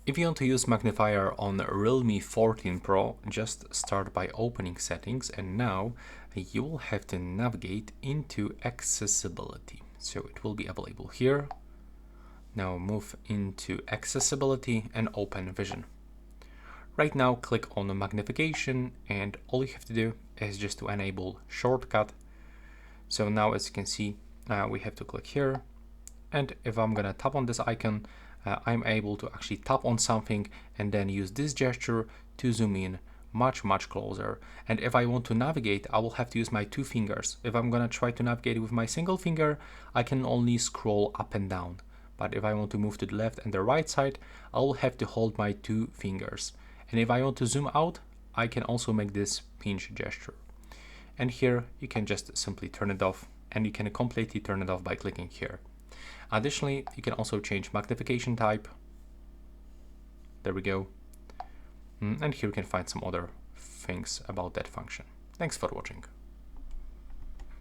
If you want to use Magnifier on Realme 14 Pro, just start by opening settings, and now you will have to navigate into accessibility. So it will be available here. Now move into accessibility and open vision. Right now click on the magnification, and all you have to do is just to enable shortcut. So now as you can see, we have to click here, and if I'm gonna tap on this icon, I'm able to actually tap on something and then use this gesture to zoom in much closer. And if I want to navigate, I will have to use my two fingers. If I'm gonna try to navigate with my single finger, I can only scroll up and down. But if I want to move to the left and the right side, I will have to hold my two fingers. And if I want to zoom out, I can also make this pinch gesture. And here you can just simply turn it off, and you can completely turn it off by clicking here. Additionally, you can also change magnification type. There we go. And here you can find some other things about that function. Thanks for watching.